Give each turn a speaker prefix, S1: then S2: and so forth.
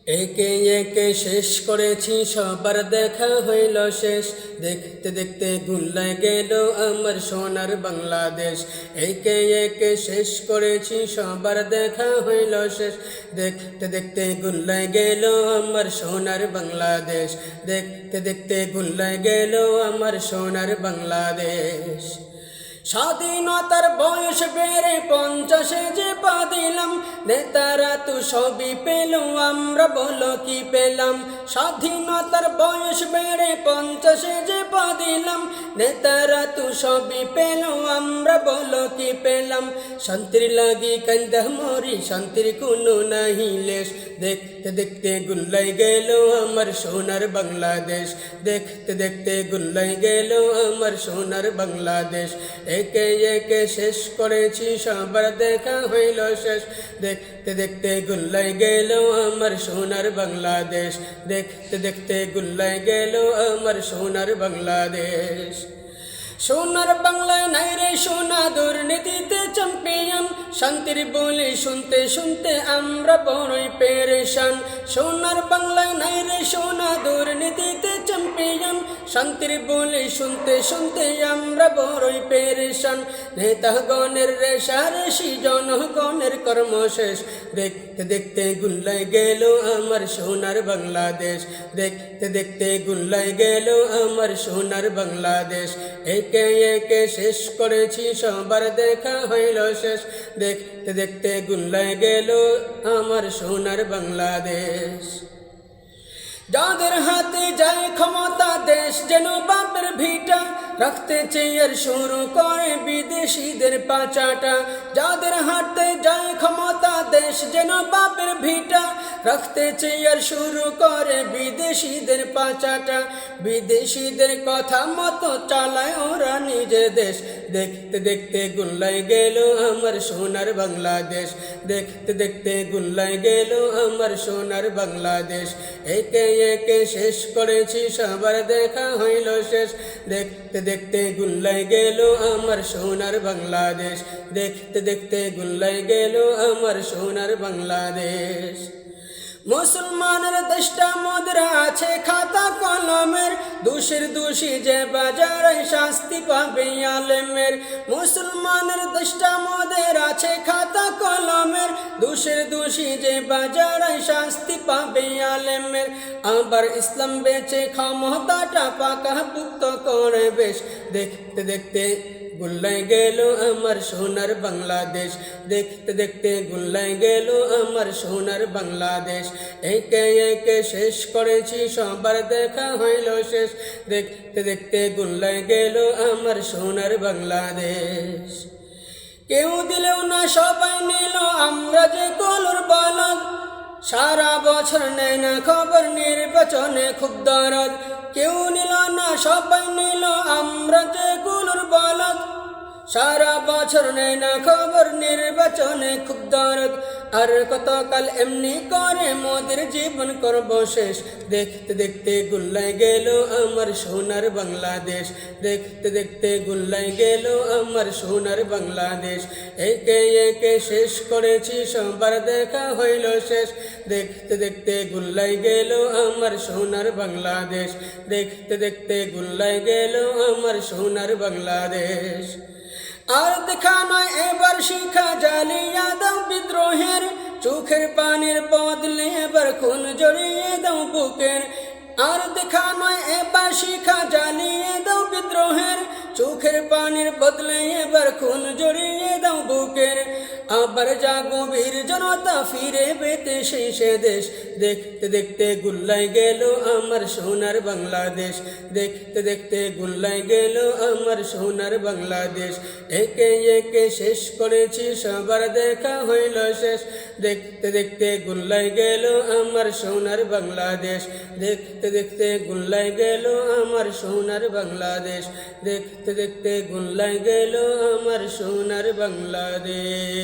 S1: একে একে শেষ করেছি সবার দেখা হইল শেষ, দেখতে দেখতে গুল্লায় গেল আমার সোনার বাংলাদেশ। একে একে শেষ করেছি সবার দেখা হইল শেষ, দেখতে দেখতে গুল্লায় গেল আমার সোনার বাংলাদেশ। দেখতে দেখতে গুল্লায় গেল আমার সোনার বাংলাদেশ। স্বাধীনতার বয়স বেড়ে 50-এ যে পা দিলাম, নেতারা তো সবই পেল, আমরা বলো কি পেলাম। স্বাধীনতার বয়স বেড়ে 50-এ যে পা দিলাম, নেতারা তো সবই পেল, আমরা বলো কি পেলাম। শান্তির লাগি কান্দা মরি, শান্তির কোনো নাহি লেশ, দেখতে দেখতে গুল্লাই গেল আমার সোনার বাংলাদেশ। দেখতে দেখতে গুল্লাই গেল আমার সোনার বাংলাদেশ। একে একে শেষ করেছি সবার দেখা হইল শেষ, দেখতে দেখতে গুল্লাই গেল আমার সোনার বাংলাদেশ। দেখতে দেখতে গুল্লাই গেল আমার সোনার বাংলাদেশ। সোনার বাংলায় নাই রে সোনা, দুর্নীতিতে চ্যাম্পিয়ন, শান্তির বলে শুনতে শুনতে আমরা বড়ই পেরেশান। সোনার বাংলায় নাই রে সোনা, দুর্নীতিতে চ্যাম্পিয়ন, শান্তির বলে শুনতে শুনতে আমরা বড়ই পেরেশান। নেতাগণের রেশারেশি, জনগণের কর্মশেষ, দেখতে দেখতে গুল্লাই গেল আমার সোনার বাংলাদেশ। দেখতে দেখতে গুল্লাই গেল আমার সোনার বাংলাদেশ। একে একে শেষ করেছি সবার দেখা হইল শেষ, দেখতে দেখতে গুল্লাই গেল আমার সোনার বাংলাদেশ। যাদের হাতে যায় ক্ষমতা, দেশ যেন বাপের ভিটা, রাখতে চেয়ার শুরু করে বিদেশিদের পাচাটা। যাদের হাতে যায় ক্ষমতা, দেশ যেন বাপের ভিটা, রাখতে চেয়ার শুরু করে বিদেশিদের পাচাটা। বিদেশিদের কথা মতো চালায় ওরা নিজের দেশ। দেখতে দেখতে গুল্লাই গেল আমার সোনার বাংলাদেশ। দেখতে দেখতে গুল্লাই গেল আমার সোনার বাংলাদেশ। একে একে শেষ করেছি সবার দেখা হইল শেষ, দেখতে দেখতে গুল্লাই গেল আমার সোনার বাংলাদেশ। দেখতে দেখতে গুল্লাই গেল আমার সোনার বাংলাদেশ। মুসলমানের দেশটা মুদ্রা আছে খাতা কলমের, দোষের দোষী যে বাজারে শাস্তি পাবে আলেমের। মুসলমানের দেশটা মুদ্রা আছে খাতা কলমের, দোষের দোষী যে বাজারে শাস্তি পাবে আলেমের। আবার ইসলাম বেচে ক্ষমতাটা পাকাপুক্ত করে বেশ, দেখতে দেখতে গুল্লাই গেল আমার সোনার বাংলাদেশ। দেখতে দেখতে গুল্লাই গেল আমার সোনার বাংলাদেশ। একে একে শেষ করেছি সবার দেখা হইল শেষ, দেখতে দেখতে গুল্লাই গেল আমার সোনার বাংলাদেশ। কেউ দিলেও না সবাই নিল, আমরা যে কলর বালক, সারা বছর নেয় না খবর, নির্বাচনে খুব দরদ। কেউ নিল না সবাই নিল, আমরা যে কলর বালক, সারা বছর নেয় না খবর, নির্বাচনে খুব দরদ। আর কতকাল এমনি করে মোদের জীবন করব শেষ, দেখতে দেখতে গুল্লাই গেল আমার সোনার বাংলাদেশ। দেখতে দেখতে গুল্লাই গেল আমার সোনার বাংলাদেশ। একে একে শেষ করেছি সবার দেখা হইল শেষ, দেখতে দেখতে গুল্লাই গেল আমার সোনার বাংলাদেশ। দেখতে দেখতে গুল্লাই গেল আমার সোনার বাংলাদেশ। আর দেখা নয় এবার শিখা, জ্বালিয়ে দাও বিদ্রোহের, চোখের পানির বদলে এবার খুন জড়িয়ে দাও বুকের। আর দেখা নয় এবার শিখা, জ্বালিয়ে দাও বিদ্রোহের, চোখের পানির বদলে এবার খুন জড়িয়ে দাও বুকের। আবার জাগো বীর জনতা, ফিরে পেতে সেই সে দেশ। দেখতে দেখতে গুল্লাই গেল আমার সোনার বাংলাদেশ। দেখতে দেখতে গুল্লাই গেল আমার সোনার বাংলাদেশ। একে একে শেষ করেছি সবার দেখা হইল শেষ, দেখতে দেখতে গুল্লাই গেল আমার সোনার বাংলাদেশ। দেখতে দেখতে গুল্লাই গেল আমার সোনার বাংলাদেশ। দেখতে দেখতে গুল্লাই গেল আমার সোনার বাংলাদেশ।